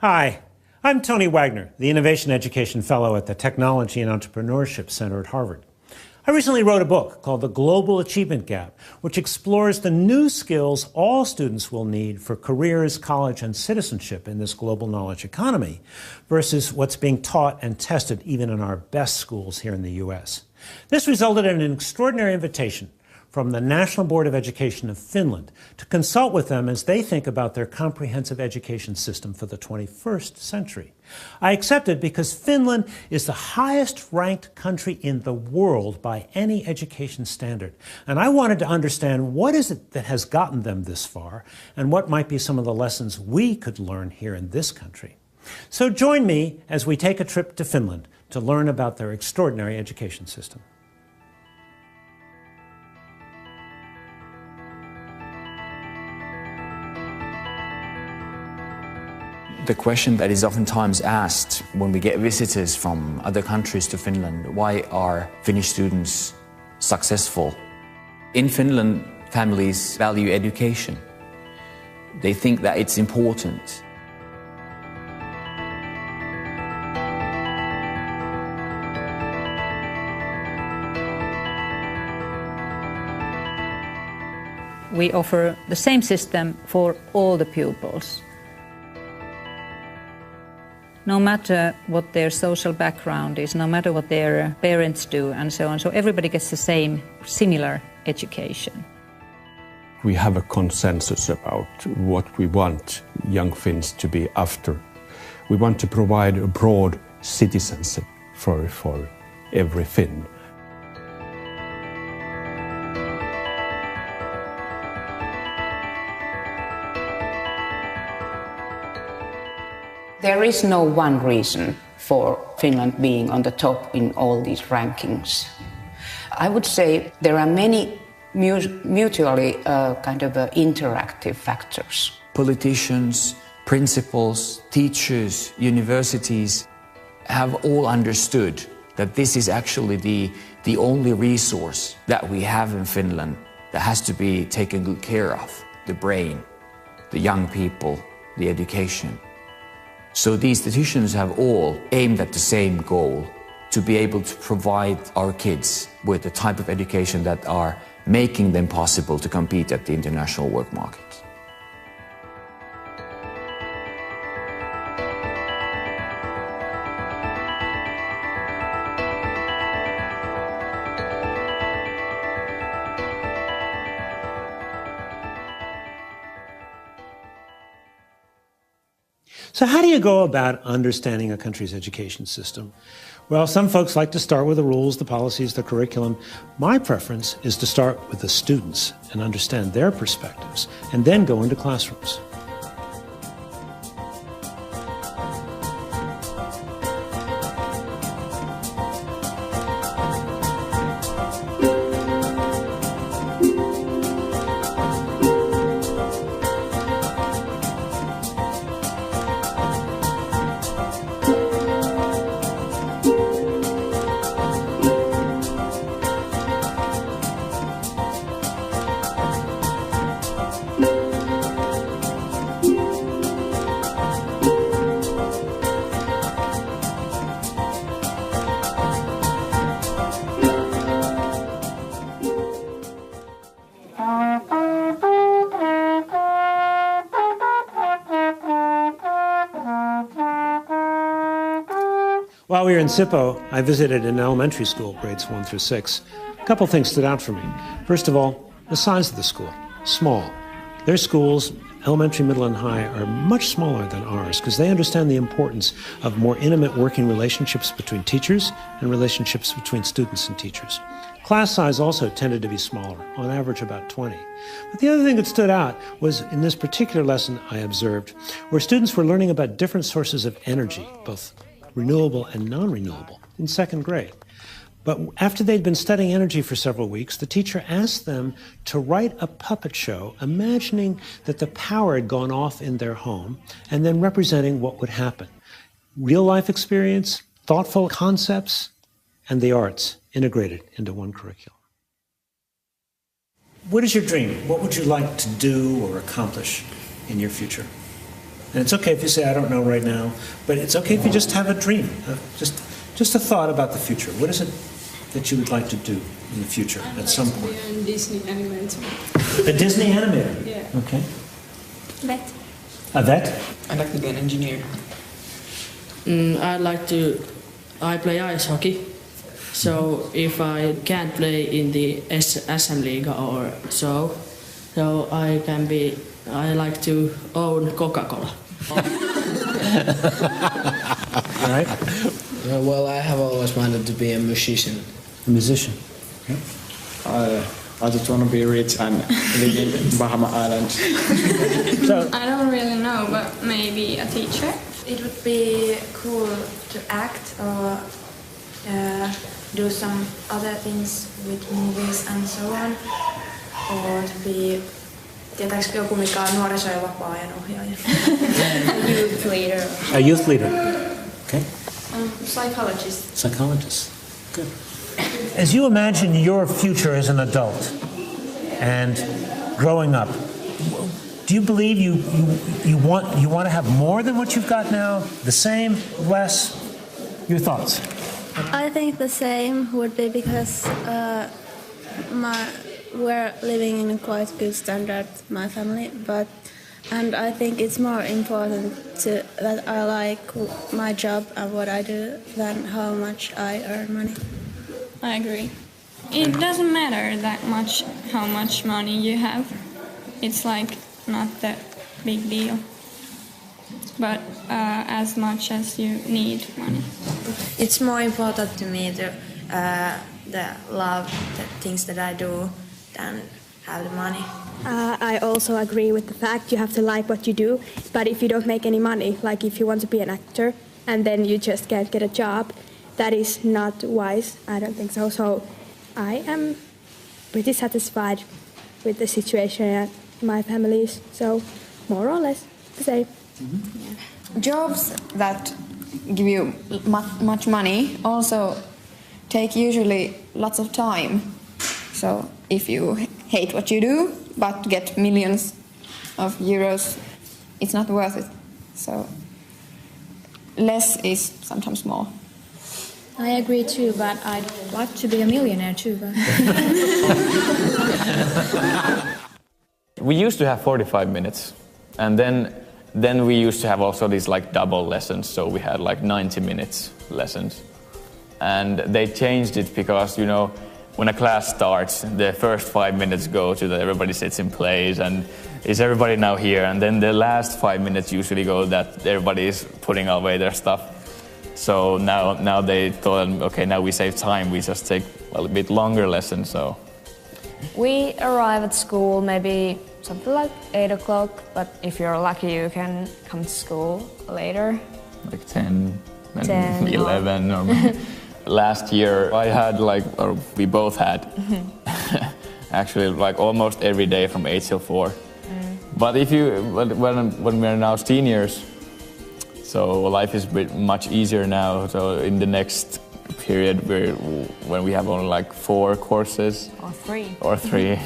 Hi, I'm Tony Wagner, the Innovation Education Fellow at the Technology and Entrepreneurship Center at Harvard. I recently wrote a book called The Global Achievement Gap, which explores the new skills all students will need for careers, college, and citizenship in this global knowledge economy versus what's being taught and tested even in our best schools here in the U.S. This resulted in an extraordinary invitation from the National Board of Education of Finland to consult with them as they think about their comprehensive education system for the 21st century. I accepted because Finland is the highest ranked country in the world by any education standard. And I wanted to understand what is it that has gotten them this far and what might be some of the lessons we could learn here in this country. So join me as we take a trip to Finland to learn about their extraordinary education system. The question that is oftentimes asked when we get visitors from other countries to Finland, why are Finnish students successful? In Finland, families value education. They think that it's important. We offer the same system for all the pupils. No matter what their social background is, no matter what their parents do and so on, so everybody gets the same, similar education. We have a consensus about what we want young Finns to be after. We want to provide a broad citizenship for every Finn. There is no one reason for Finland being on the top in all these rankings. I would say there are many mutually interactive factors. Politicians, principals, teachers, universities have all understood that this is actually the only resource that we have in Finland that has to be taken good care of: the brain, the young people, the education. So these institutions have all aimed at the same goal, to be able to provide our kids with the type of education that are making them possible to compete at the international work market. So how do you go about understanding a country's education system? Well, some folks like to start with the rules, the policies, the curriculum. My preference is to start with the students and understand their perspectives, and then go into classrooms. While we were in Sippo, I visited an elementary school, grades 1 through 6. A couple things stood out for me. First of all, the size of the school, small. Their schools, elementary, middle, and high, are much smaller than ours because they understand the importance of more intimate working relationships between teachers and relationships between students and teachers. Class size also tended to be smaller, on average about 20. But the other thing that stood out was in this particular lesson I observed, where students were learning about different sources of energy, both renewable and non-renewable, in second grade. But after they'd been studying energy for several weeks, the teacher asked them to write a puppet show, imagining that the power had gone off in their home, and then representing what would happen. Real-life experience, thoughtful concepts, and the arts integrated into one curriculum. What is your dream? What would you like to do or accomplish in your future? And it's okay if you say, I don't know right now, but it's okay if you just have a dream, just a thought about the future. What is it that you would like to do in the future at some point? A Disney animator. A Disney animator? Yeah. Okay. Vet. A vet? I'd like to be an engineer. I play ice hockey. So if I can't play in the SM Liga or so I like to own Coca-Cola. All right. Well, I have always wanted to be a musician. A musician. Okay. I just want to be rich and live in Bahama Islands. So, I don't really know, but maybe a teacher. It would be cool to act or do some other things with movies and so on. Or to be, tietääkö joku mikä on nuoriso- ja vapaa-ajan ohjaaja? A youth leader. a youth leader. Okay. Psychologist. Psychologist. Good. As you imagine your future as an adult and growing up, do you believe you want to have more than what you've got now? The same? Less? Your thoughts? I think the same would be because we're living in a quite good standard, my family, and I think it's more important that I like my job and what I do than how much I earn money. I agree. It doesn't matter that much how much money you have. It's like not that big deal. But as much as you need money. It's more important to me to love the things that I do than have the money. I also agree with the fact you have to like what you do, but if you don't make any money, like if you want to be an actor and then you just can't get a job, that is not wise. I don't think so. So I am pretty satisfied with the situation at my family's, so more or less the same. Mm-hmm. Yeah. Jobs that give you much money also take usually lots of time. So if you hate what you do but get millions of euros, it's not worth it. So less is sometimes more. I agree too, but I'd like to be a millionaire too. But we used to have 45 minutes, and then we used to have also these like double lessons, so we had like 90 minutes lessons. And they changed it because, you know, when a class starts, the first 5 minutes go to everybody sits in place and is everybody now here, and then the last 5 minutes usually go that everybody is putting away their stuff. So now they thought, okay, now we save time, we just take a bit longer lessons. So we arrive at school maybe something like 8 o'clock, but if you're lucky you can come to school later. Like 10 10 11 or last year I had or we both had actually like almost every day from 8 till 4. But when we're now seniors, so life is much easier now. So in the next period, when we have only like 4 courses or 3,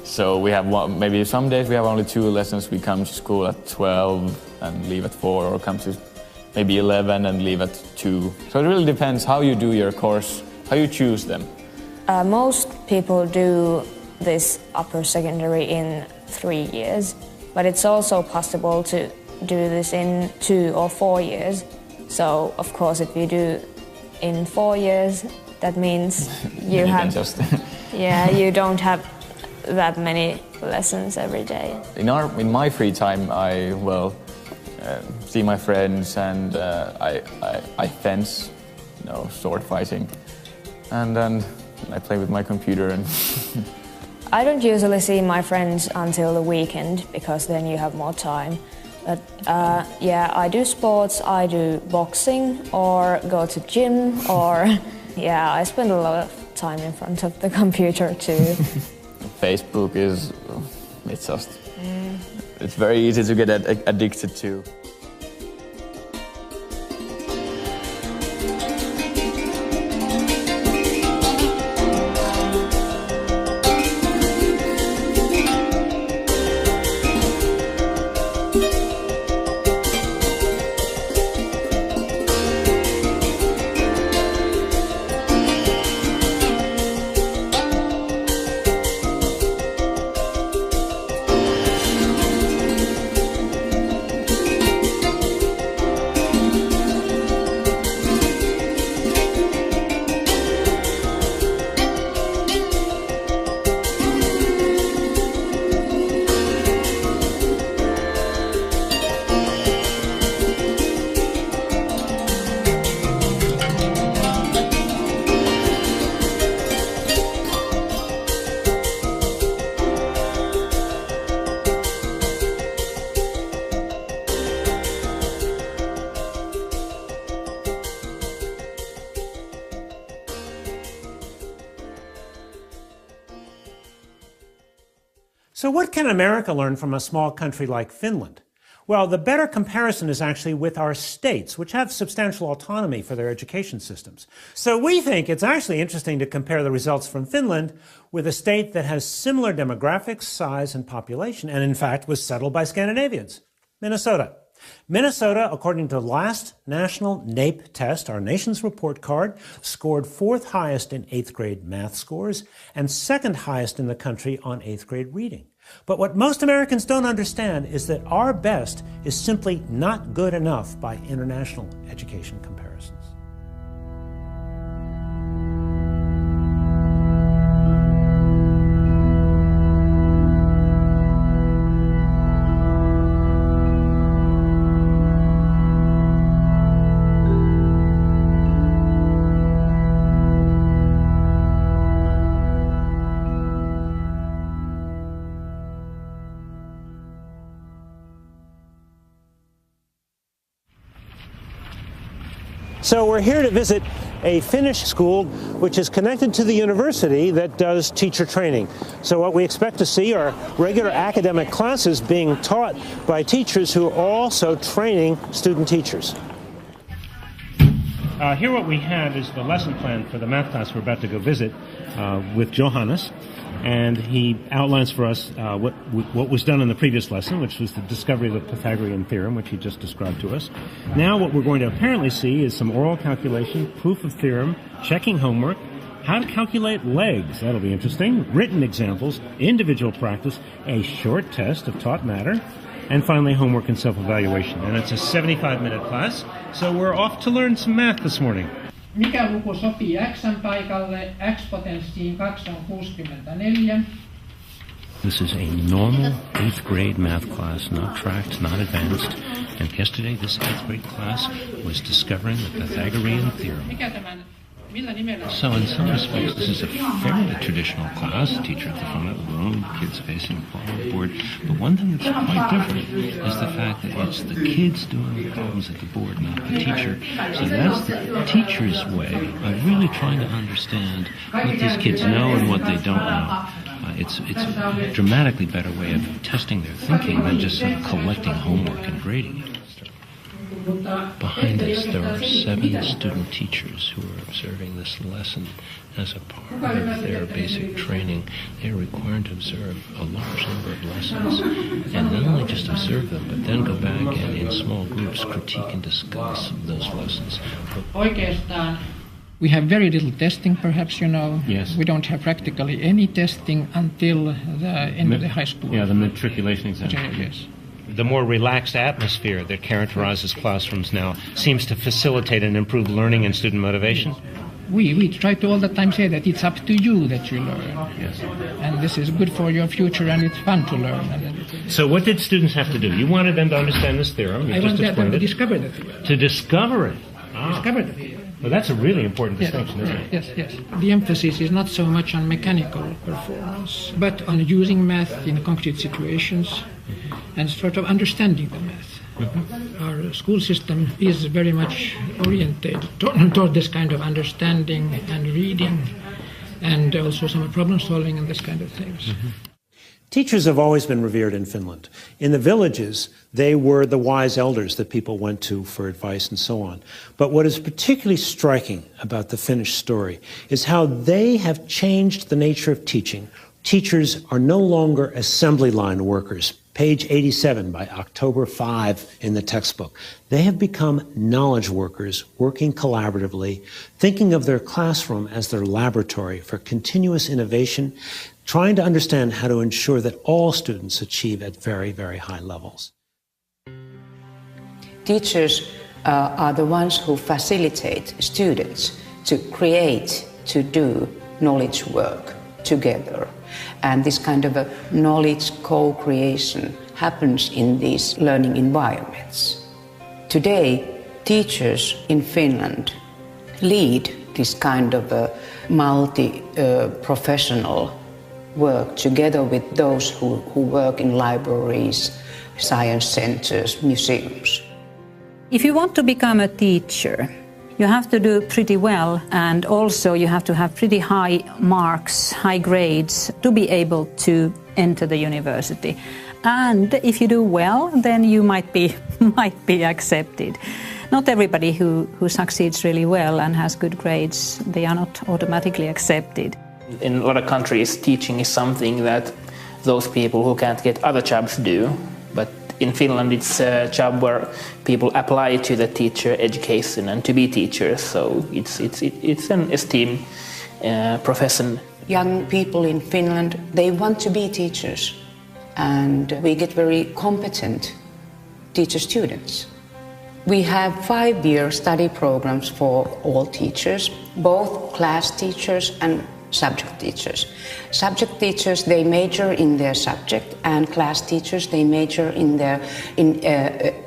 so we have maybe some days we have only 2 lessons. We come to school at 12 and leave at 4, or come to maybe 11 and leave at 2. So it really depends how you do your course, how you choose them. Most people do this upper secondary in 3 years, but it's also possible to do this in 2 or 4 years. So of course if you do in 4 years, that means you have you don't have that many lessons every day. In my free time I see my friends and I fence, sword fighting, and then I play with my computer and I don't usually see my friends until the weekend because then you have more time. But I do sports, I do boxing or go to gym, or I spend a lot of time in front of the computer too. Facebook it's very easy to get addicted to. So what can America learn from a small country like Finland? Well, the better comparison is actually with our states, which have substantial autonomy for their education systems. So we think it's actually interesting to compare the results from Finland with a state that has similar demographics, size, and population, and in fact was settled by Scandinavians, Minnesota. Minnesota, according to the last national NAEP test, our nation's report card, scored 4th highest in 8th grade math scores and 2nd highest in the country on 8th grade reading. But what most Americans don't understand is that our best is simply not good enough by international education comparisons. So we're here to visit a Finnish school which is connected to the university that does teacher training. So what we expect to see are regular academic classes being taught by teachers who are also training student teachers. Here what we have is the lesson plan for the math class we're about to go visit with Johannes. And he outlines for us what was done in the previous lesson, which was the discovery of the Pythagorean theorem, which he just described to us. Now what we're going to apparently see is some oral calculation, proof of theorem, checking homework, how to calculate legs, that'll be interesting, written examples, individual practice, a short test of taught matter, and finally homework and self-evaluation. And it's a 75-minute class, so we're off to learn some math this morning. Mikä luku sopii x:n paikalle? X-potenssiin 2 on 64. This is a normal 8th grade math class, not tracked, not advanced. And yesterday this 8th grade class was discovering the Pythagorean theorem. So in some respects this is a fairly traditional class, teacher at the front of the room, kids facing the board. But one thing that's quite different is the fact that it's the kids doing the problems at the board, not the teacher. So that's the teacher's way of really trying to understand what these kids know and what they don't know. It's a dramatically better way of testing their thinking than just sort of collecting homework and grading it. Behind us, there are 7 student teachers who are observing this lesson as a part of their basic training. They are required to observe a large number of lessons, and not only just observe them, but then go back and in small groups critique and discuss those lessons. Oikeastaan we have very little testing, perhaps, you know. Yes. We don't have practically any testing until the end of the high school. Yeah, the matriculation exam. Yes. The more relaxed atmosphere that characterizes classrooms now seems to facilitate and improve learning and student motivation. We try to all the time say that it's up to you that you learn. Yes. And this is good for your future and it's fun to learn. So what did students have to do? You wanted them to understand this theorem. You I just wanted them to explained it. discover the theorem. To discover it. Discover the theorem. Well, that's a really important distinction, isn't it? Yes. The emphasis is not so much on mechanical performance, but on using math in concrete situations and sort of understanding the math. Mm-hmm. Our school system is very much oriented toward this kind of understanding and reading and also some problem solving and this kind of things. Mm-hmm. Teachers have always been revered in Finland. In the villages, they were the wise elders that people went to for advice and so on. But what is particularly striking about the Finnish story is how they have changed the nature of teaching. Teachers are no longer assembly line workers. Page 87 by October 5 in the textbook. They have become knowledge workers working collaboratively, thinking of their classroom as their laboratory for continuous innovation, trying to understand how to ensure that all students achieve at very, very high levels. Teachers are the ones who facilitate students to create, to do knowledge work together. And this kind of a knowledge co-creation happens in these learning environments. Today, teachers in Finland lead this kind of a multi-professional work together with those who work in libraries, science centers, museums. If you want to become a teacher, you have to do pretty well, and also you have to have pretty high marks, high grades to be able to enter the university. And if you do well, then you might be accepted. Not everybody who succeeds really well and has good grades, they are not automatically accepted. In a lot of countries, teaching is something that those people who can't get other jobs do. But in Finland, it's a job where people apply to the teacher education and to be teachers. So it's an esteemed profession. Young people in Finland, they want to be teachers. And we get very competent teacher students. We have 5-year study programs for all teachers, both class teachers and subject teachers. Subject teachers, they major in their subject, and class teachers, they major in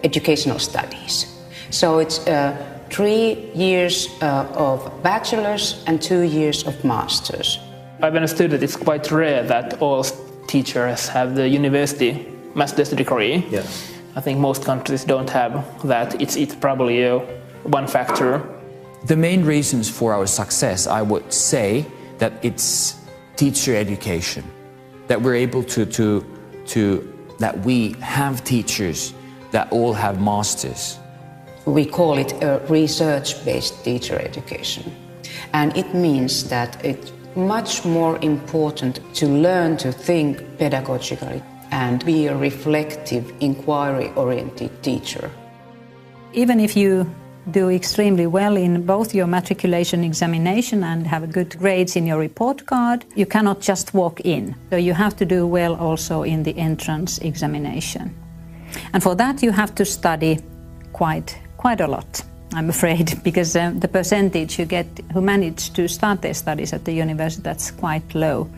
educational studies. So it's 3 years of bachelor's and 2 years of master's. I've understood that it's quite rare that all teachers have the university master's degree. Yes. I think most countries don't have that. It's probably one factor. The main reasons for our success, I would say, that it's teacher education, that we're able that we have teachers that all have masters. We call it a research-based teacher education. And it means that it's much more important to learn to think pedagogically and be a reflective, inquiry-oriented teacher. Even if you do extremely well in both your matriculation examination and have good grades in your report card, you cannot just walk in. So you have to do well also in the entrance examination. And for that you have to study quite a lot, I'm afraid, because the percentage who manage to start their studies at the university, that's quite low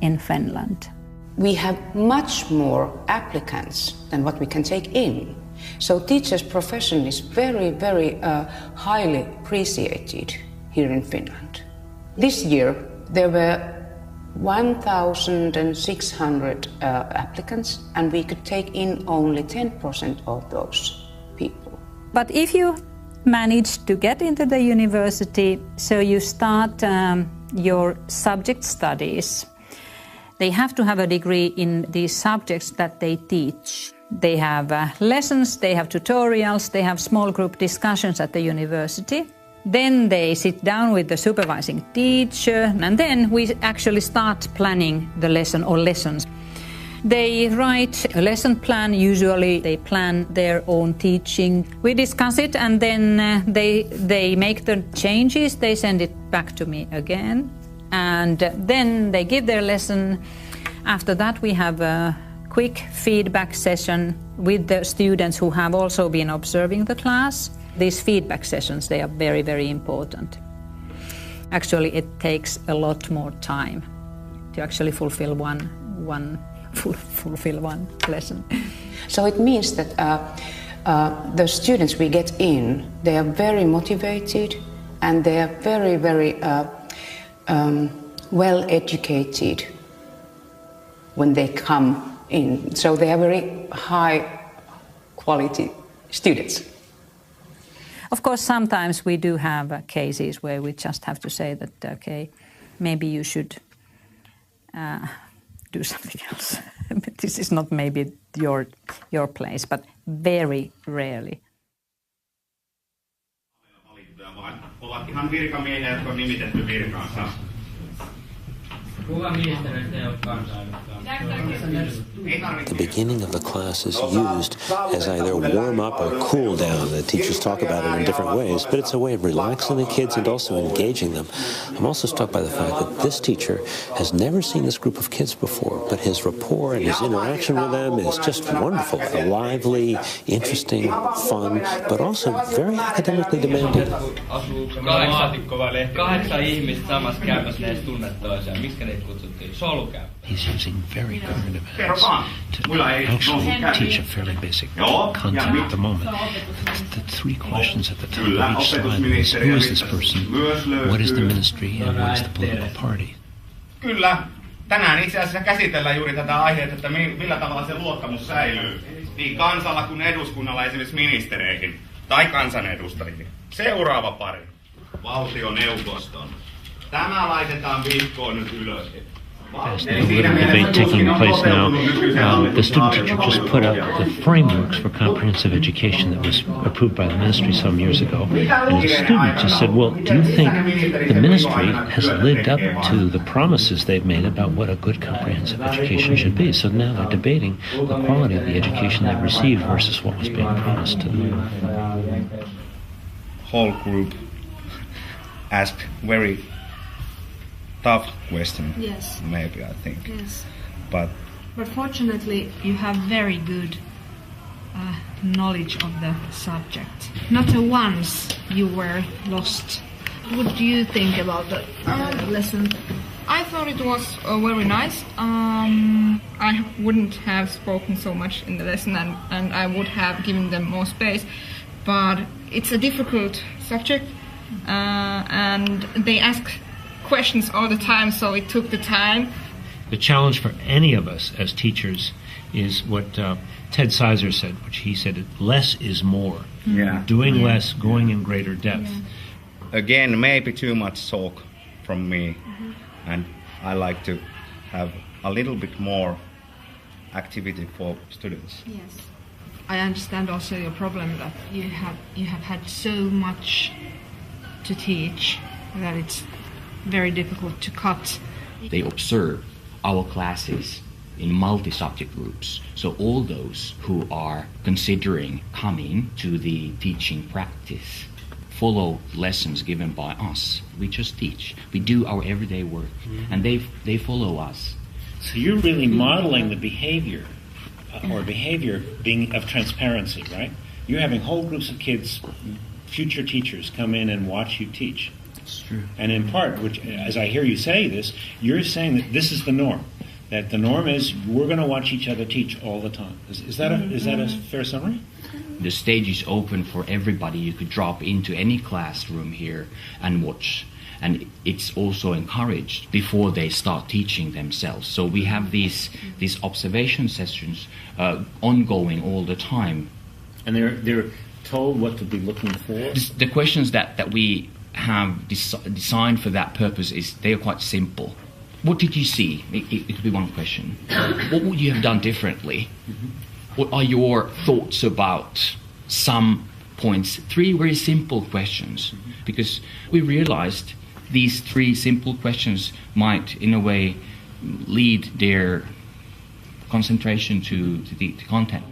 in Finland. We have much more applicants than what we can take in. So teachers' profession is very, very highly appreciated here in Finland. This year there were 1,600 applicants, and we could take in only 10% of those people. But if you manage to get into the university, so you start your subject studies, they have to have a degree in these subjects that they teach. They have lessons, they have tutorials, they have small group discussions at the university. Then they sit down with the supervising teacher, and then we actually start planning the lesson or lessons. They write a lesson plan, usually they plan their own teaching. We discuss it, and then they make the changes, they send it back to me again. And then they give their lesson. After that we have a quick feedback session with the students who have also been observing the class. These feedback sessions, they are very, very important. Actually, it takes a lot more time to actually fulfill one lesson. So it means that the students we get in, they are very motivated and they are very, very well educated when they come in. So they are very high quality students. Of course, sometimes we do have cases where we just have to say that, okay, maybe you should do something else. This is not maybe your place, but very rarely. Ovat ihan virkamiehiä, jotka on nimitetty virkaansa. The beginning of the class is used as either warm up or cool down. The teachers talk about it in different ways, but it's a way of relaxing the kids and also engaging them. I'm also struck by the fact that this teacher has never seen this group of kids before, but his rapport and his interaction with them is just wonderful. Lively, interesting, fun, but also very academically demanding. 8 ihmistä samassa käymässä, ne edes tunne toisiaan. Miksi ne kutsuttiin? Solukäy. He's using very current events to actually teach a fairly basic content at the moment. The 3 questions at the top of each slide is, who is this person, what is the ministry, and what is the political party? Kyllä. Tänään itse asiassa käsitellään juuri tätä aihetta, että millä tavalla se luottamus säilyy niin kansalla kuin eduskunnalla esimerkiksi ministereihin tai kansanedustajiin. Seuraava pari. Valtioneuvoston. Tämä laitetaan vihkoon nyt ylös. There's a little debate taking place now. The student teacher just put out the frameworks for comprehensive education that was approved by the ministry some years ago. And the student just said, well, do you think the ministry has lived up to the promises they've made about what a good comprehensive education should be? So now they're debating the quality of the education they've received versus what was being promised to them. Whole group asked very tough question. Yes. Maybe, I think. Yes. But fortunately, you have very good knowledge of the subject. Not once you were lost. What do you think about the lesson? I thought it was very nice. I wouldn't have spoken so much in the lesson, and I would have given them more space. But it's a difficult subject, and they ask questions all the time, so it took the time. The challenge for any of us as teachers is what Ted Sizer said, which he said, less is more. Yeah. Doing less, going in greater depth. Yeah. Again, maybe too much talk from me, and I like to have a little bit more activity for students. Yes. I understand also your problem that you have had so much to teach that it's very difficult to cut. They observe our classes in multi-subject groups. So all those who are considering coming to the teaching practice follow lessons given by us. We just teach. We do our everyday work, and they follow us. So you're really modeling the behavior, or behavior being of transparency, right? You're having whole groups of kids, future teachers, come in and watch you teach. It's true. And in part, which, as I hear you say this, you're saying that this is the norm. That the norm is we're going to watch each other teach all the time. Is that a fair summary? The stage is open for everybody. You could drop into any classroom here and watch. And it's also encouraged before they start teaching themselves. So we have these observation sessions ongoing all the time. And they're told what to be looking for? The questions that we have designed for that purpose they are quite simple. What did you see? It could be one question. What would you have done differently? What are your thoughts about some points? 3 very simple questions. Because we realized these 3 simple questions might, in a way, lead their concentration to the content.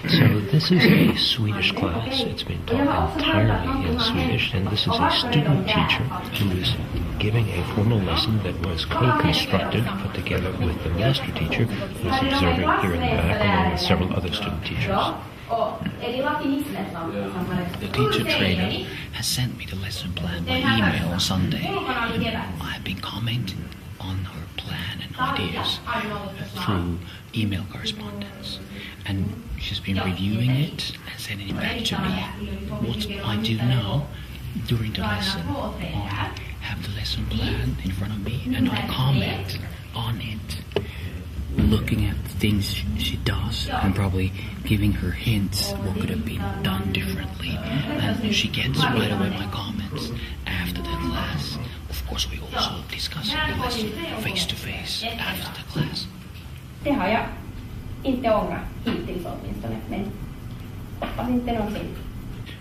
So this is a Swedish class. It's been taught entirely in Swedish, and this is a student teacher who is giving a formal lesson that was co-constructed, put together with the master teacher, who is observing here in the back, along with several other student teachers. The teacher trainer has sent me the lesson plan by email on Sunday. I have been commenting on her plan and ideas through email correspondence. And she's been reviewing it and sending it back to me. What I do now during the lesson, I have the lesson plan in front of me and I comment on it, looking at the things she does and probably giving her hints what could have been done differently. And she gets right away my comments after the class. Of course, we also discuss the lesson face to face after the class.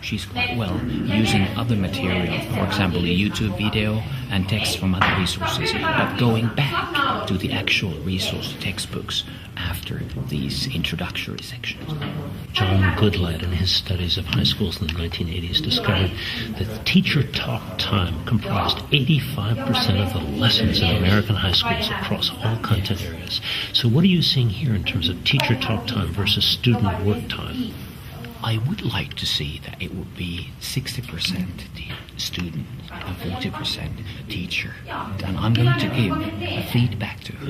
She's quite well using other material, for example, a YouTube video and text from other resources, but going back to the actual resource textbooks after these introductory sections. John Goodlad, in his studies of high schools in the 1980s, discovered that teacher talk time comprised 85% of the lessons in American high schools across all content areas. So what are you seeing here in terms of teacher talk time versus student work time? I would like to see that it would be 60% the student and 40% teacher. And I'm going to give a feedback to her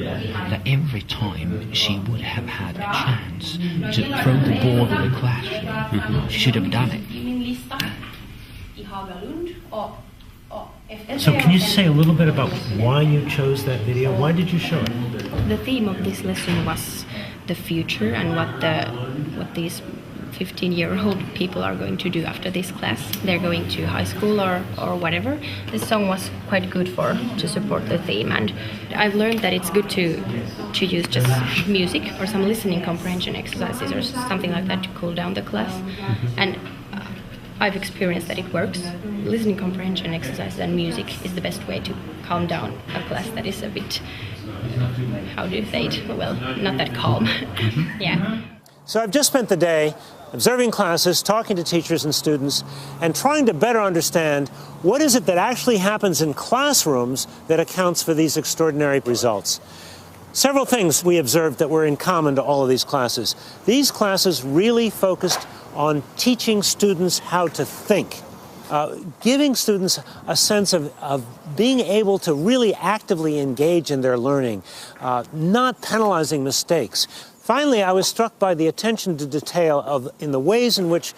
that every time she would have had a chance to throw the ball in the classroom, she should have done it. So can you say a little bit about why you chose that video? Why did you show it? The theme of this lesson was the future and what these 15-year-old people are going to do after this class. They're going to high school or whatever. This song was quite good to support the theme, and I've learned that it's good to use just music or some listening comprehension exercises or something like that to cool down the class. And I've experienced that it works. Listening comprehension exercises and music is the best way to calm down a class that is a bit, how do you say it? Well, not that calm. Yeah. So I've just spent the day observing classes, talking to teachers and students, and trying to better understand what is it that actually happens in classrooms that accounts for these extraordinary results. Several things we observed that were in common to all of these classes. These classes really focused on teaching students how to think, giving students a sense of being able to really actively engage in their learning, not penalizing mistakes. Finally, I was struck by the attention to detail in the ways in which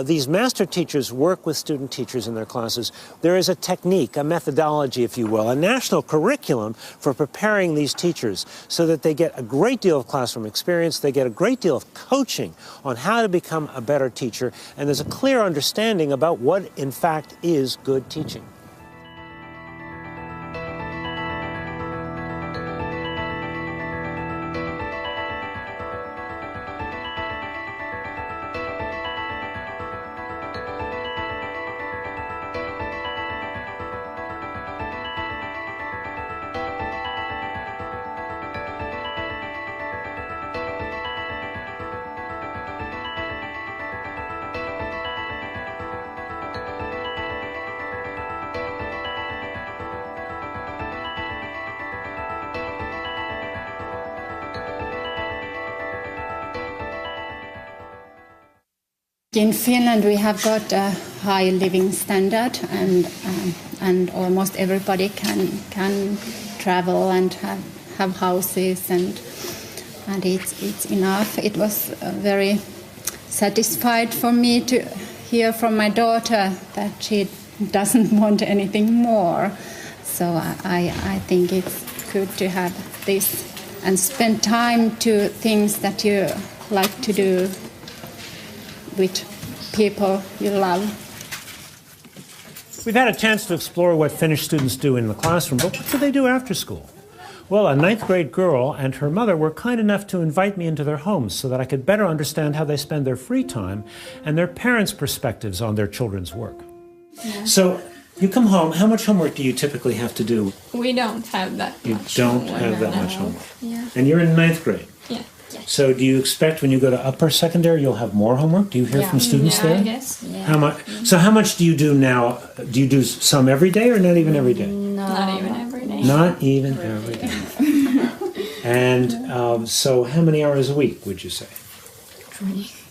these master teachers work with student teachers in their classes. There is a technique, a methodology, if you will, a national curriculum for preparing these teachers so that they get a great deal of classroom experience, they get a great deal of coaching on how to become a better teacher, and there's a clear understanding about what, in fact, is good teaching. In Finland, we have got a high living standard, and almost everybody can travel and have houses, and it's enough. It was very satisfied for me to hear from my daughter that she doesn't want anything more. So I think it's good to have this and spend time to things that you like to do with people you love. We've had a chance to explore what Finnish students do in the classroom, but what do they do after school? Well, a 9th grade girl and her mother were kind enough to invite me into their homes so that I could better understand how they spend their free time and their parents' perspectives on their children's work. Yeah. So you come home, how much homework do you typically have to do? We don't have that much. You don't have that much homework. Yeah. And you're in 9th grade? Yeah. So do you expect when you go to upper secondary you'll have more homework? Do you hear from students there? I guess. Yeah. How much? So how much do you do now? Do you do some every day or not even every day? No. Not even every day. Not even every day. And so how many hours a week would you say?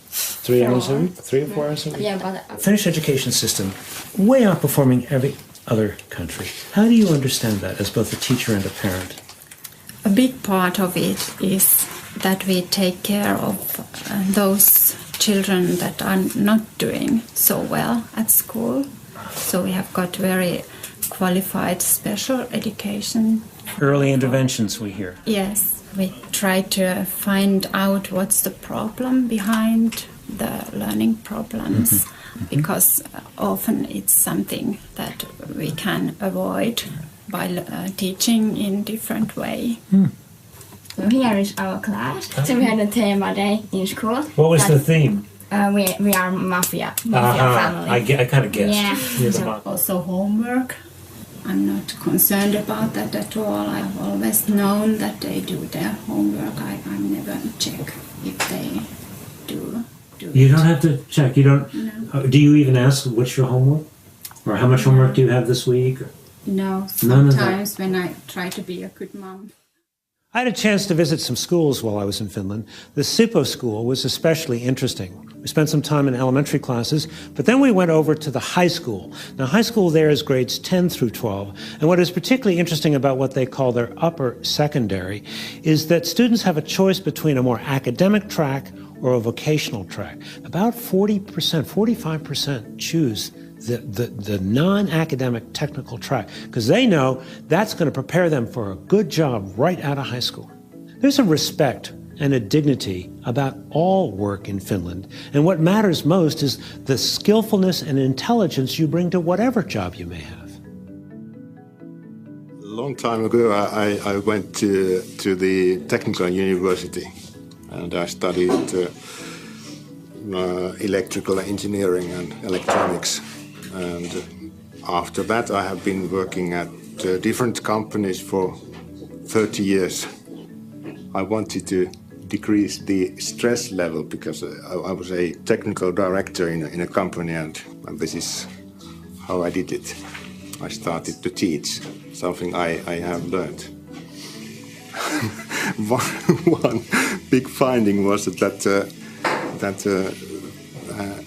3 hours a week? 3 or 4 hours a week? Yeah, but Finnish education system way outperforming every other country. How do you understand that as both a teacher and a parent? A big part of it is that we take care of those children that are not doing so well at school. So we have got very qualified special education. Early interventions, we hear. Yes, we try to find out what's the problem behind the learning problems, because often it's something that we can avoid by teaching in different way. So here is our class. So we had a thema day in school. What was the theme? We are mafia family. I kind of guessed. Yeah. So also homework. I'm not concerned about that at all. I've always known that they do their homework. I never check if they do You don't have to check. You don't. No. Do you even ask what's your homework, or how much homework do you have this week? No. Sometimes when I try to be a good mom. I had a chance to visit some schools while I was in Finland. The Sippo school was especially interesting. We spent some time in elementary classes, but then we went over to the high school. Now, high school there is grades 10 through 12, and what is particularly interesting about what they call their upper secondary is that students have a choice between a more academic track or a vocational track. About 40%, 45% choose the non-academic technical track, because they know that's going to prepare them for a good job right out of high school. There's a respect and a dignity about all work in Finland. And what matters most is the skillfulness and intelligence you bring to whatever job you may have. A long time ago, I went to the technical university and I studied electrical engineering and electronics. And after that, I have been working at different companies for 30 years. I wanted to decrease the stress level because I was a technical director in a company, and this is how I did it. I started to teach, something I have learned. One big finding was that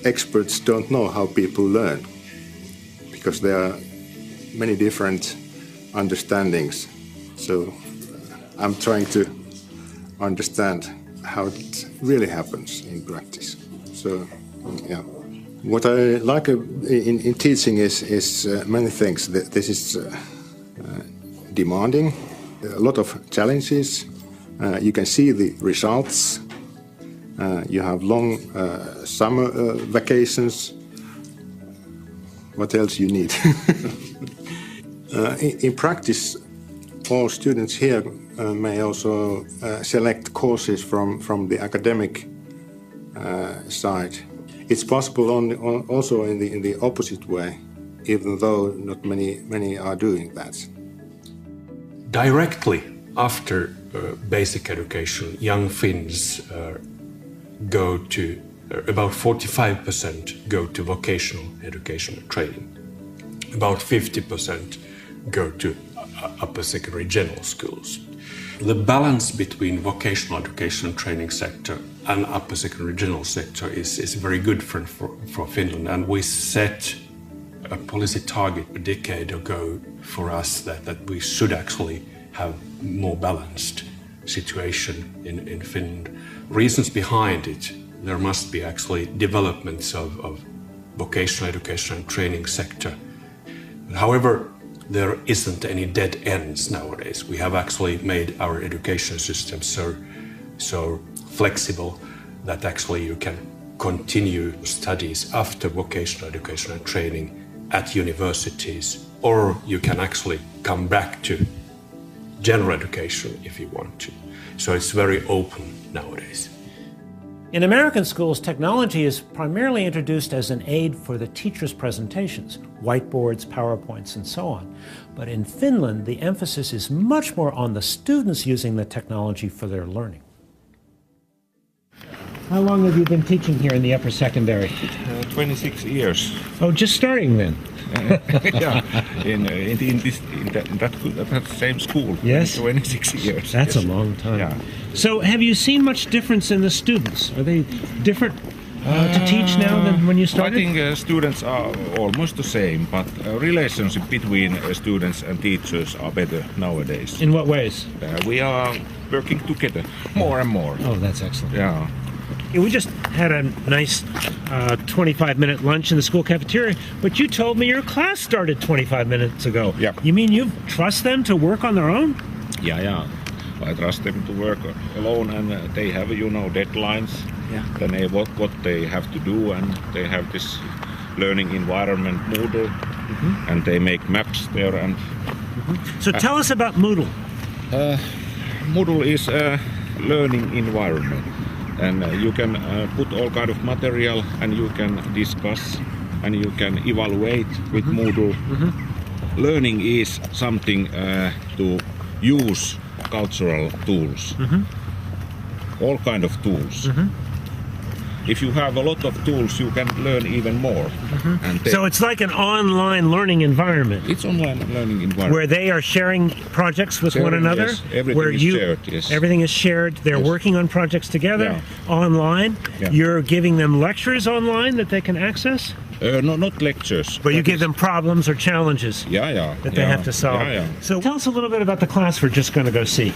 experts don't know how people learn, because there are many different understandings. So I'm trying to understand how it really happens in practice. So, yeah. What I like in teaching is many things. This is demanding, a lot of challenges. You can see the results. You have long summer vacations. What else you need? In practice, all students here may also select courses from the academic side. It's possible also in the opposite way, even though not many are doing that. Directly after basic education, young Finns go to, about 45% go to vocational education and training. About 50% go to upper secondary general schools. The balance between vocational education and training sector and upper secondary general sector is very good for Finland, and we set a policy target a decade ago for us that we should actually have more balanced situation in Finland. Reasons behind it, there must be actually developments of vocational education and training sector. However, there isn't any dead ends nowadays. We have actually made our education system so flexible that actually you can continue studies after vocational education and training at universities, or you can actually come back to general education if you want to. So it's very open nowadays. In American schools, technology is primarily introduced as an aid for the teacher's presentations, whiteboards, PowerPoints, and so on. But in Finland, the emphasis is much more on the students using the technology for their learning. How long have you been teaching here in the upper secondary? 26 years. Oh, just starting then? Yeah, in that same school. Yes? 26 years. That's yes. a long time. Yeah. So have you seen much difference in the students? Are they different to teach now than when you started? I think students are almost the same, but relationship between students and teachers are better nowadays. In what ways? We are working together more and more. Oh, that's excellent. Yeah. We just had a nice 25-minute lunch in the school cafeteria, but you told me your class started 25 minutes ago. Yeah. You mean you trust them to work on their own? Yeah. I trust them to work alone, and they have, deadlines. Yeah. Then what they have to do, and they have this learning environment Moodle, and they make maps there. And So tell us about Moodle. Moodle is a learning environment, and you can put all kind of material, and you can discuss, and you can evaluate with Moodle. Learning is something to use cultural tools, all kind of tools. If you have a lot of tools, you can learn even more. And So it's like an online learning environment. It's online learning environment. Where they are sharing projects with one another? Yes. Everything where is shared, yes. Everything is shared. They're working on projects together online. Yeah. You're giving them lectures online that they can access? No, not lectures. But you give them problems or challenges that they have to solve. Yeah. So tell us a little bit about the class we're just going to go see.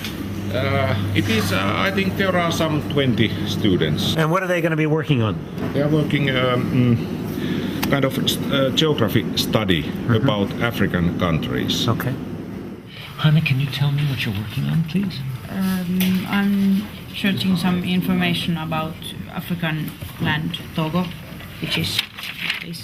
It is, I think there are some 20 students. And what are they going to be working on? They are working kind of geography study about African countries. Okay. Hanna, can you tell me what you're working on, please? I'm searching some information about African land Togo, which is this.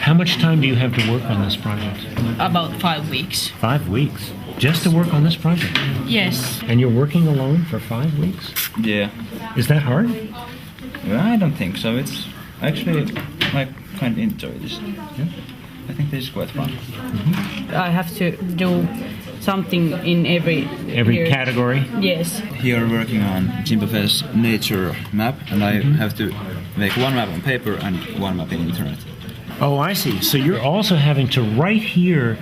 How much time do you have to work on this project? About 5 weeks. 5 weeks? Just to work on this project? Yes. And you're working alone for 5 weeks? Yeah. Is that hard? Well, I don't think so. It's actually, I kind of enjoy this. Yeah. I think this is quite fun. I have to do something in every category? Yes. Here working on Zimbabwe's nature map, and I have to make one map on paper and one map in internet. Oh, I see. So you're also having to write here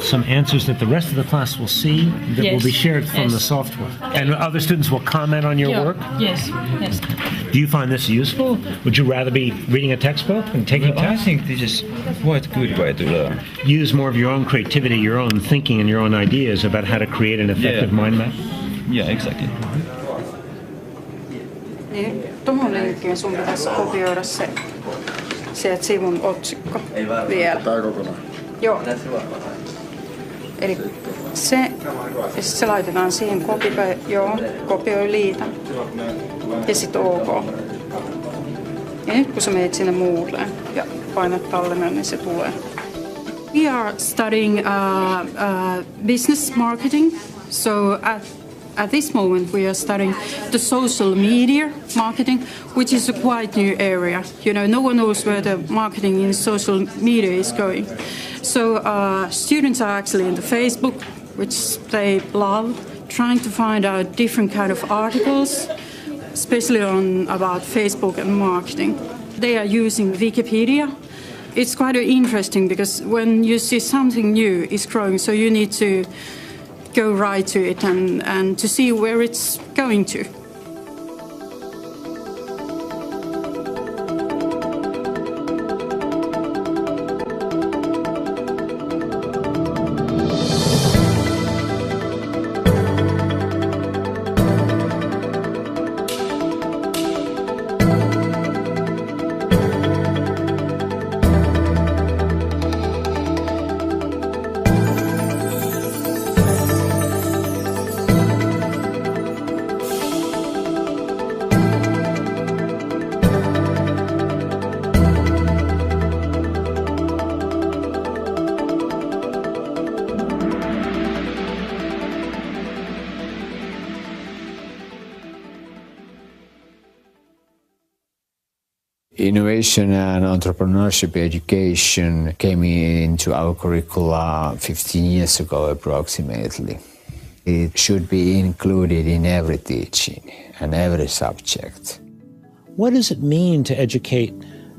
some answers that the rest of the class will see that will be shared from the software. And other students will comment on your work? Yes. Yes. Do you find this useful? Would you rather be reading a textbook and taking tests? I think this is quite a good way to learn. Use more of your own creativity, your own thinking, and your own ideas about how to create an effective mind map? Yeah, exactly. Niin, tuohon linkkiin sun pitäisi kopioida se sieltä sivun otsikko vielä. Tää kokonaan? Joo. Eli se, ja sit se laitetaan siihen kopioi liitä. Ja sit OK. Ja nyt kun sä menet sinne Moodleen ja painat tallennan, niin se tulee. We are studying business marketing. So at this moment, we are studying the social media marketing, which is a quite new area. You know, no one knows where the marketing in social media is going. So students are actually in the Facebook, which they love, trying to find out different kind of articles, especially about Facebook and marketing. They are using Wikipedia. It's quite interesting because when you see something new is growing, so you need to go right to it and to see where it's going to. Innovation and entrepreneurship education came into our curricula 15 years ago approximately. It should be included in every teaching and every subject. What does it mean to educate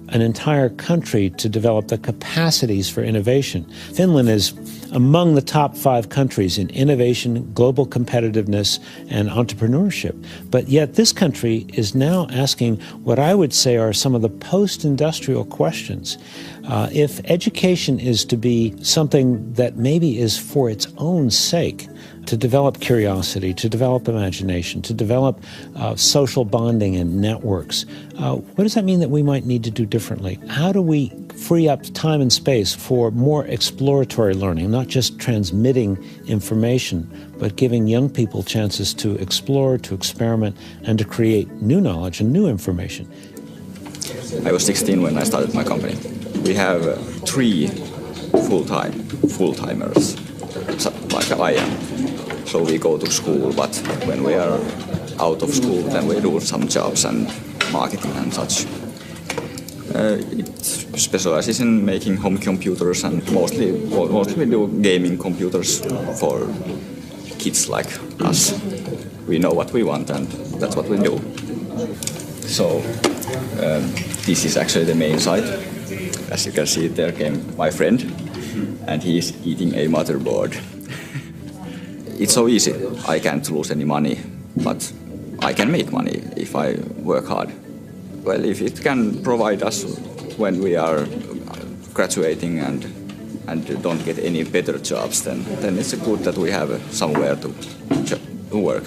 an entire country to develop the capacities for innovation? Finland is among the top 5 countries in innovation, global competitiveness, and entrepreneurship. But yet this country is now asking what I would say are some of the post-industrial questions. If education is to be something that maybe is for its own sake, to develop curiosity, to develop imagination, to develop social bonding and networks. What does that mean that we might need to do differently? How do we free up time and space for more exploratory learning, not just transmitting information, but giving young people chances to explore, to experiment, and to create new knowledge and new information? I was 16 when I started my company. We have 3 full-timers, like I am. So we go to school, but when we are out of school, then we do some jobs and marketing and such. It specializes in making home computers and mostly we do gaming computers for kids like us. We know what we want and that's what we do. So this is actually the main site. As you can see, there came my friend and he is eating a motherboard. It's so easy. I can't lose any money, but I can make money if I work hard. Well, if it can provide us when we are graduating and don't get any better jobs, then it's good that we have somewhere to work.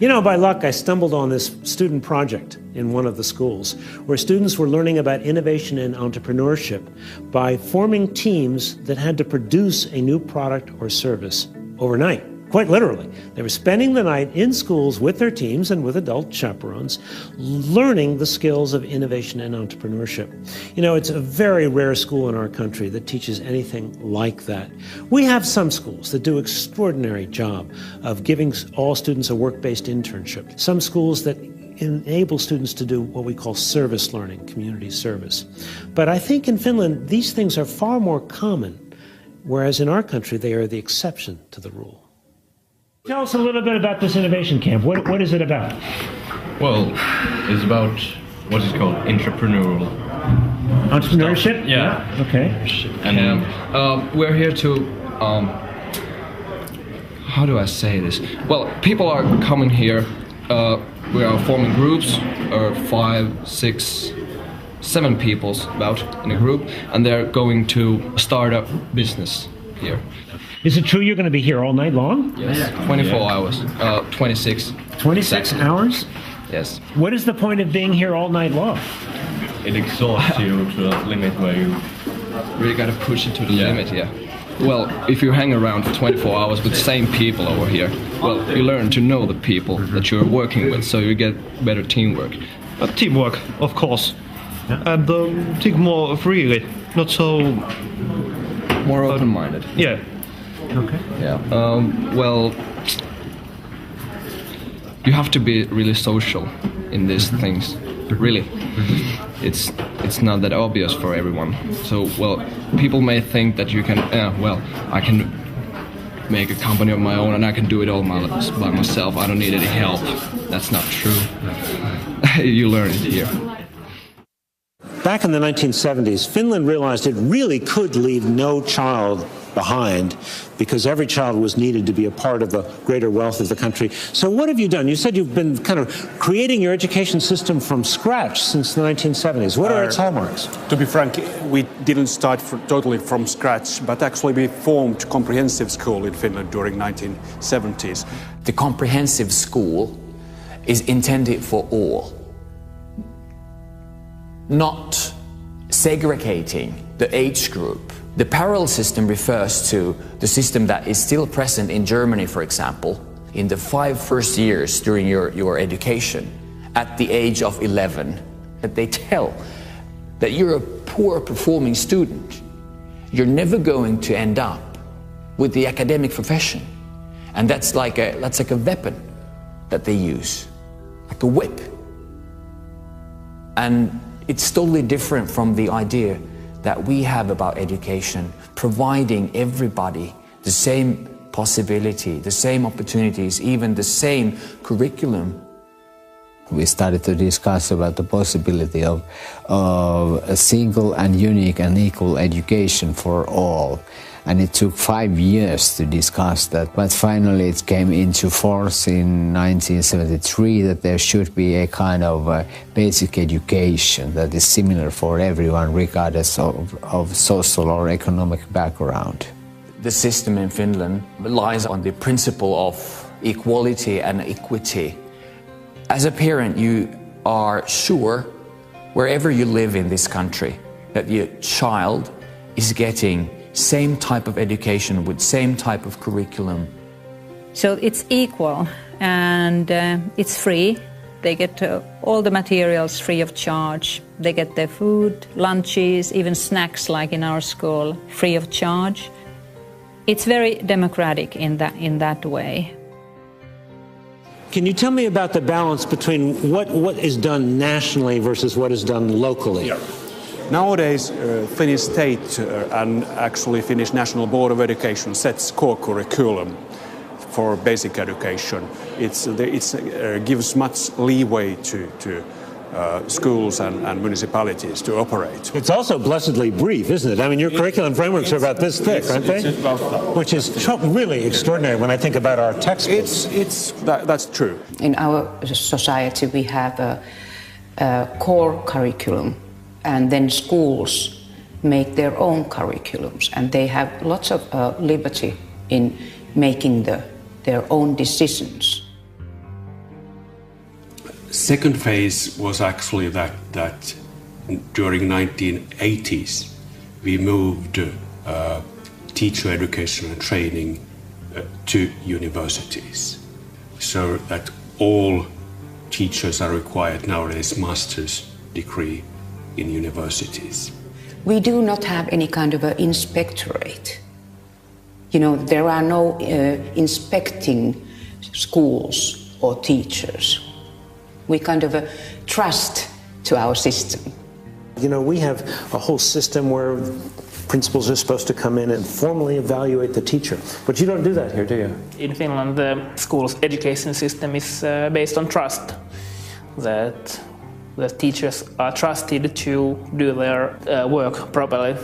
You know, by luck, I stumbled on this student project in one of the schools where students were learning about innovation and entrepreneurship by forming teams that had to produce a new product or service overnight. quite literally. They were spending the night in schools with their teams and with adult chaperones, learning the skills of innovation and entrepreneurship. You know, it's a very rare school in our country that teaches anything like that. We have some schools that do an extraordinary job of giving all students a work-based internship. Some schools that enable students to do what we call service learning, community service. But I think in Finland, these things are far more common, whereas in our country, they are the exception to the rule. Tell us a little bit about this innovation camp. What is it about? Well, it's about what is called entrepreneurial. Entrepreneurship? Stuff. Yeah. Okay. And we're here to, how do I say this? Well, people are coming here. We are forming groups, 5, 6, 7 people about in a group, and they're going to start a business here. Is it true you're going to be here all night long? Yes, 24 hours, 26. 26 hours? Yes. What is the point of being here all night long? It exhausts you to a limit where you really got to push it to the limit, yeah. Well, if you hang around for 24 hours with the same people over here, well, you learn to know the people that you're working with, so you get better teamwork. Teamwork, of course. And think more freely, not so... More open-minded. Yeah. Okay. Yeah. Well, you have to be really social in these things. Really. It's not that obvious for everyone. So, well, people may think that you can, well, I can make a company of my own and I can do it all by myself. I don't need any help. That's not true. You learn it here. Back in the 1970s, Finland realized it really could leave no child behind because every child was needed to be a part of the greater wealth of the country. So what have you done? You said you've been kind of creating your education system from scratch since the 1970s. What are its hallmarks? To be frank, we didn't start totally from scratch, but actually we formed comprehensive school in Finland during 1970s. The comprehensive school is intended for all, not segregating the age group. The parallel system refers to the system that is still present in Germany, for example, in the 5 first years during your education, at the age of 11, that they tell that you're a poor performing student, you're never going to end up with the academic profession. And that's like a weapon that they use, like a whip. And it's totally different from the idea that we have about education, providing everybody the same possibility, the same opportunities, even the same curriculum. We started to discuss about the possibility of a single and unique and equal education for all. And it took 5 years to discuss that, but finally it came into force in 1973 that there should be a kind of basic education that is similar for everyone regardless of social or economic background. The system in Finland relies on the principle of equality and equity. As a parent, you are sure, wherever you live in this country, that your child is getting same type of education with same type of curriculum. So it's equal and it's free. They get all the materials free of charge. They get their food, lunches, even snacks like in our school, free of charge. It's very democratic in that way. Can you tell me about the balance between what is done nationally versus what is done locally? Yeah. Nowadays, Finnish state and actually Finnish National Board of Education sets core curriculum for basic education. It gives much leeway to schools and municipalities to operate. It's also blessedly brief, isn't it? I mean, your curriculum frameworks are about this thick, aren't they? It's about that. Which is really extraordinary when I think about our textbooks. That's true. In our society, we have a core curriculum, and then schools make their own curriculums, and they have lots of liberty in making their own decisions. Second phase was actually that during 1980s we moved teacher education and training to universities, so that all teachers are required nowadays master's degree in universities. We do not have any kind of an inspectorate. You know, there are no inspecting schools or teachers. We kind of trust to our system. You know, we have a whole system where principals are supposed to come in and formally evaluate the teacher. But you don't do that here, do you? In Finland, the school's education system is based on trust. That the teachers are trusted to do their work properly.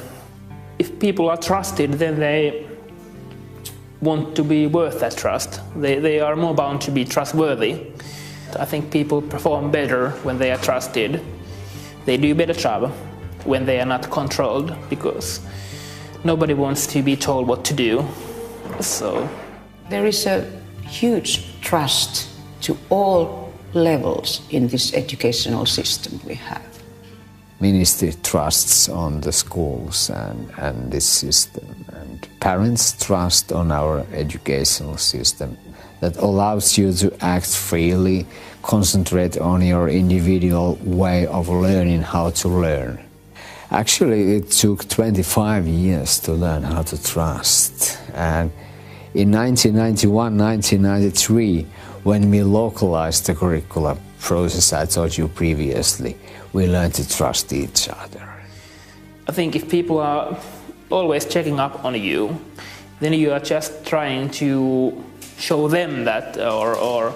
If people are trusted, then they want to be worth that trust. They are more bound to be trustworthy. I think people perform better when they are trusted. They do a better job when they are not controlled, because nobody wants to be told what to do. So there is a huge trust to all levels in this educational system we have. Ministry trusts on the schools and this system, and parents trust on our educational system that allows you to act freely, concentrate on your individual way of learning how to learn. Actually, it took 25 years to learn how to trust. And in 1991, 1993, when we localized the curriculum process I told you previously, we learned to trust each other. I think if people are always checking up on you, then you are just trying to show them that, or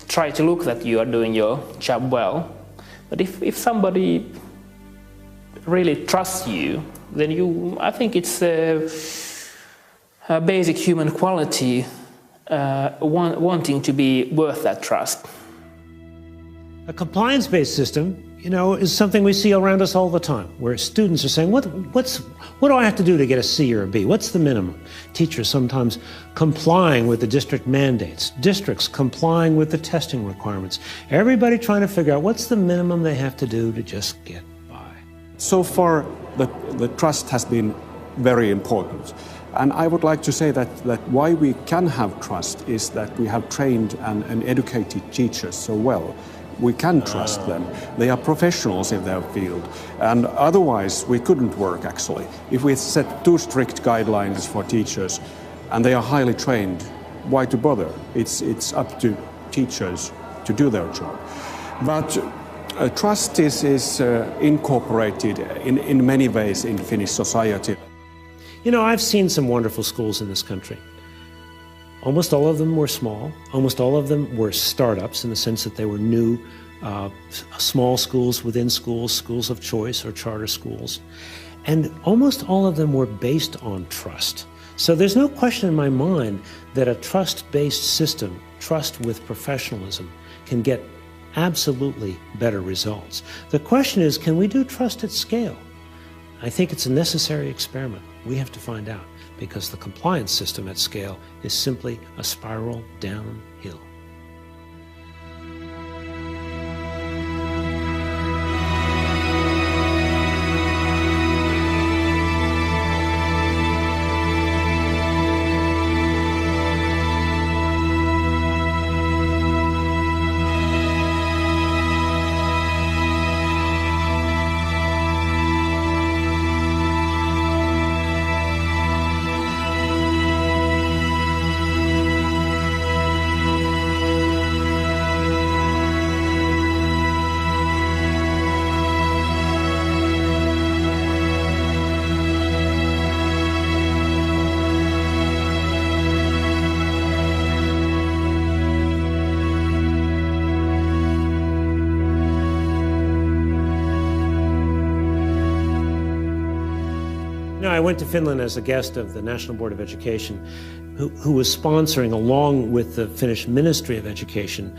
try to look that you are doing your job well. But if somebody really trusts you, then I think it's a basic human quality, wanting to be worth that trust. A compliance-based system, you know, is something we see around us all the time, where students are saying, what do I have to do to get a C or a B? What's the minimum? Teachers sometimes complying with the district mandates, districts complying with the testing requirements, everybody trying to figure out what's the minimum they have to do to just get by. So far, the trust has been very important. And I would like to say that why we can have trust is that we have trained and educated teachers so well. We can trust them. They are professionals in their field. And otherwise, we couldn't work, actually. If we set too strict guidelines for teachers and they are highly trained, why to bother? It's up to teachers to do their job. But trust is incorporated in many ways in Finnish society. You know, I've seen some wonderful schools in this country. Almost all of them were small. Almost all of them were startups in the sense that they were new, small schools within schools, schools of choice or charter schools. And almost all of them were based on trust. So there's no question in my mind that a trust-based system, trust with professionalism, can get absolutely better results. The question is, can we do trust at scale? I think it's a necessary experiment. We have to find out, because the compliance system at scale is simply a spiral downhill. I went to Finland as a guest of the National Board of Education, who was sponsoring, along with the Finnish Ministry of Education,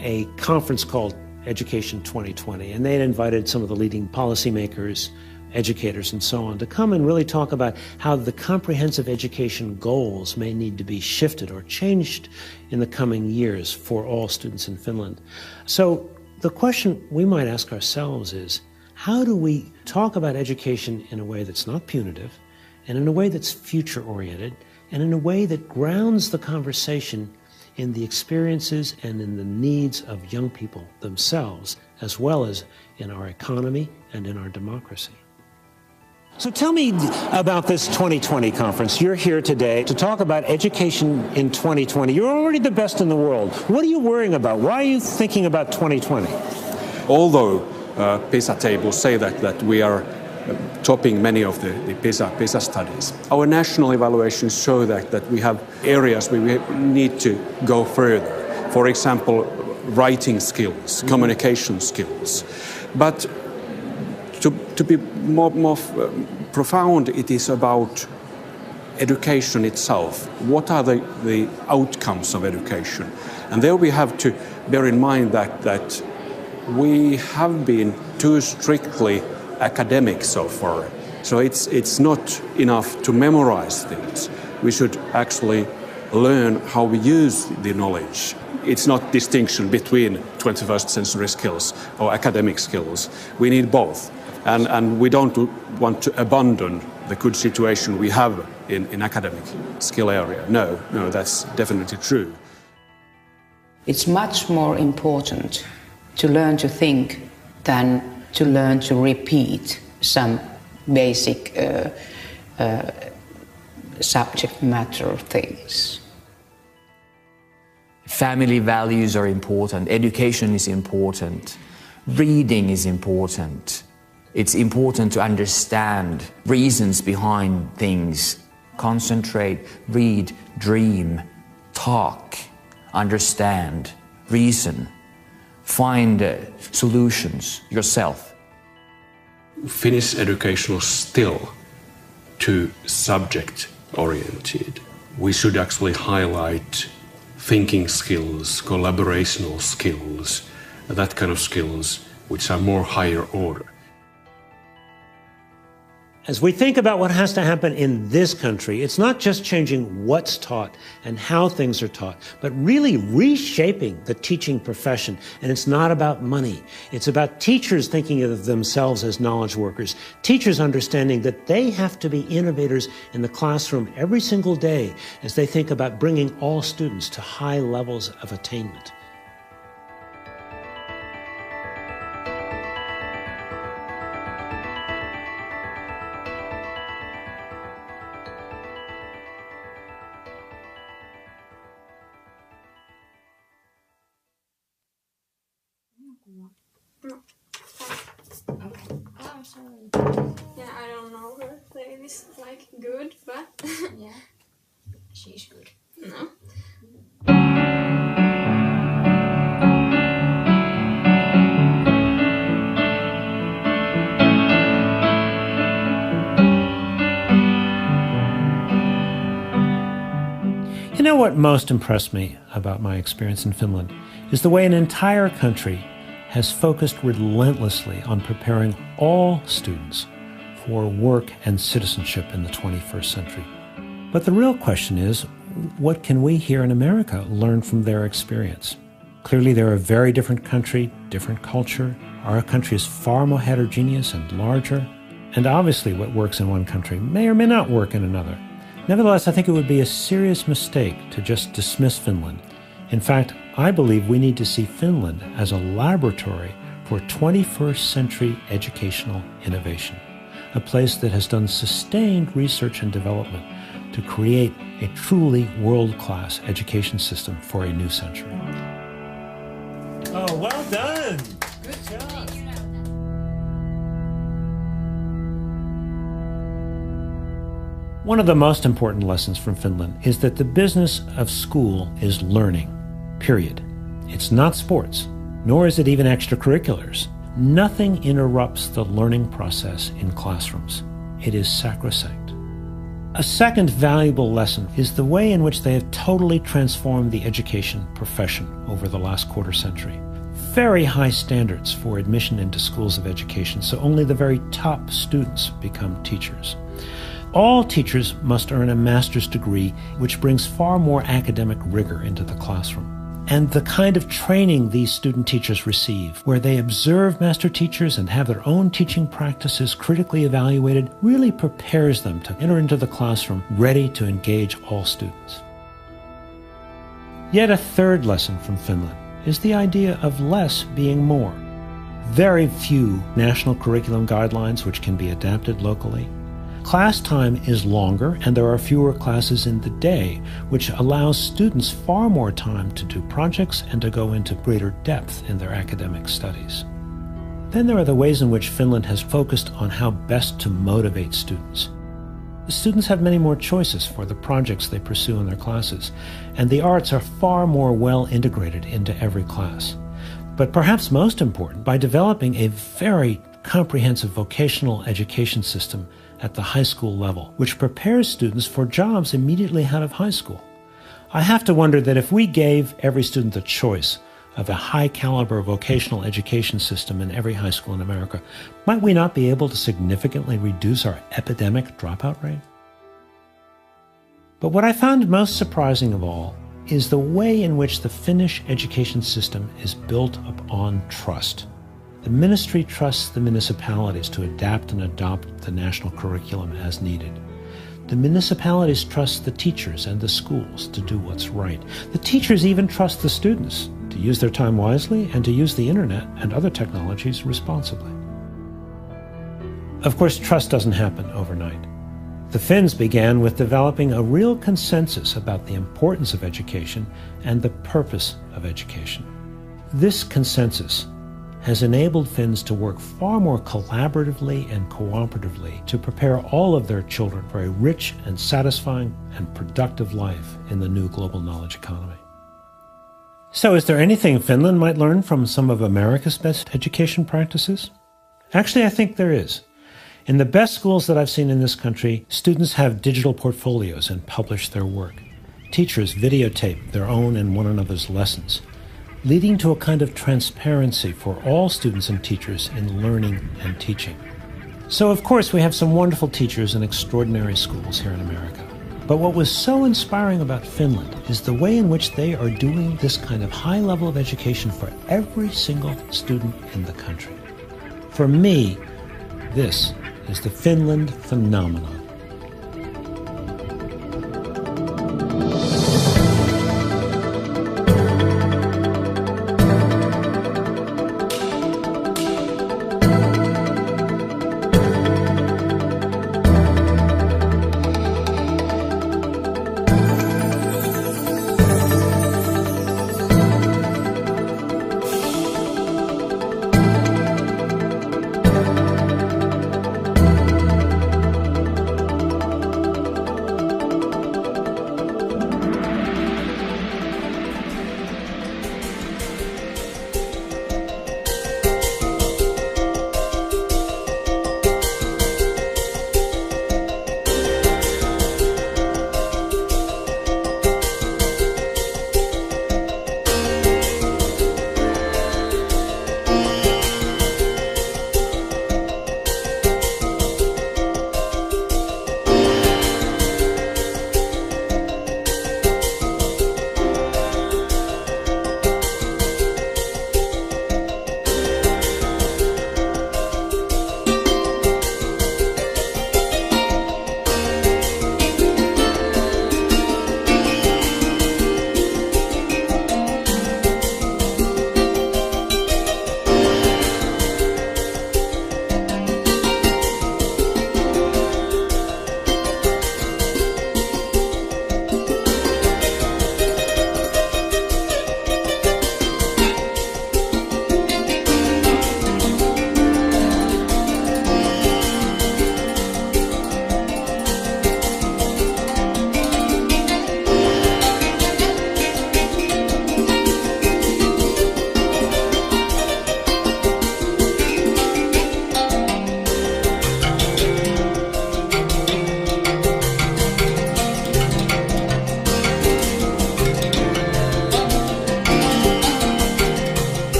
a conference called Education 2020. And they had invited some of the leading policymakers, educators, and so on to come and really talk about how the comprehensive education goals may need to be shifted or changed in the coming years for all students in Finland. So the question we might ask ourselves is, how do we talk about education in a way that's not punitive and in a way that's future-oriented, and in a way that grounds the conversation in the experiences and in the needs of young people themselves, as well as in our economy and in our democracy. So tell me about this 2020 conference. You're here today to talk about education in 2020. You're already the best in the world. What are you worrying about? Why are you thinking about 2020? Although PISA tables say that we are topping many of the PISA studies, our national evaluations show that we have areas where we need to go further. For example, writing skills, communication skills. But to be more profound, it is about education itself. What are the outcomes of education? And there we have to bear in mind that we have been too strictly academic so far. So it's not enough to memorize things. We should actually learn how we use the knowledge. It's not distinction between 21st century skills or academic skills. We need both. And we don't want to abandon the good situation we have in academic skill area. No, that's definitely true. It's much more important to learn to think than to learn to repeat some basic subject matter things. Family values are important, education is important, reading is important. It's important to understand reasons behind things. Concentrate, read, dream, talk, understand, reason, find solutions yourself. Finnish education is still too subject-oriented. We should actually highlight thinking skills, collaborational skills, that kind of skills which are more higher order. As we think about what has to happen in this country, it's not just changing what's taught and how things are taught, but really reshaping the teaching profession. And it's not about money. It's about teachers thinking of themselves as knowledge workers, teachers understanding that they have to be innovators in the classroom every single day as they think about bringing all students to high levels of attainment. Yeah, I don't know her playing this like good, but yeah, she's good. No. You know what most impressed me about my experience in Finland is the way an entire country has focused relentlessly on preparing all students for work and citizenship in the 21st century. But the real question is, what can we here in America learn from their experience? Clearly, they're a very different country, different culture. Our country is far more heterogeneous and larger. And obviously, what works in one country may or may not work in another. Nevertheless, I think it would be a serious mistake to just dismiss Finland. In fact, I believe we need to see Finland as a laboratory for 21st century educational innovation, a place that has done sustained research and development to create a truly world-class education system for a new century. Oh, well done! Good job! One of the most important lessons from Finland is that the business of school is learning, period. It's not sports, nor is it even extracurriculars. Nothing interrupts the learning process in classrooms. It is sacrosanct. A second valuable lesson is the way in which they have totally transformed the education profession over the last quarter century. Very high standards for admission into schools of education, so only the very top students become teachers. All teachers must earn a master's degree, which brings far more academic rigor into the classroom. And the kind of training these student teachers receive, where they observe master teachers and have their own teaching practices critically evaluated, really prepares them to enter into the classroom ready to engage all students. Yet a third lesson from Finland is the idea of less being more. Very few national curriculum guidelines which can be adapted locally. Class time is longer and there are fewer classes in the day, which allows students far more time to do projects and to go into greater depth in their academic studies. Then there are the ways in which Finland has focused on how best to motivate students. The students have many more choices for the projects they pursue in their classes, and the arts are far more well integrated into every class. But perhaps most important, by developing a very comprehensive vocational education system at the high school level, which prepares students for jobs immediately out of high school. I have to wonder that if we gave every student the choice of a high-caliber vocational education system in every high school in America, might we not be able to significantly reduce our epidemic dropout rate? But what I found most surprising of all is the way in which the Finnish education system is built upon trust. The ministry trusts the municipalities to adapt and adopt the national curriculum as needed. The municipalities trust the teachers and the schools to do what's right. The teachers even trust the students to use their time wisely and to use the internet and other technologies responsibly. Of course, trust doesn't happen overnight. The Finns began with developing a real consensus about the importance of education and the purpose of education. This consensus has enabled Finns to work far more collaboratively and cooperatively to prepare all of their children for a rich and satisfying and productive life in the new global knowledge economy. So is there anything Finland might learn from some of America's best education practices? Actually, I think there is. In the best schools that I've seen in this country, students have digital portfolios and publish their work. Teachers videotape their own and one another's lessons, leading to a kind of transparency for all students and teachers in learning and teaching. So, of course, we have some wonderful teachers and extraordinary schools here in America. But what was so inspiring about Finland is the way in which they are doing this kind of high level of education for every single student in the country. For me, this is the Finland phenomenon.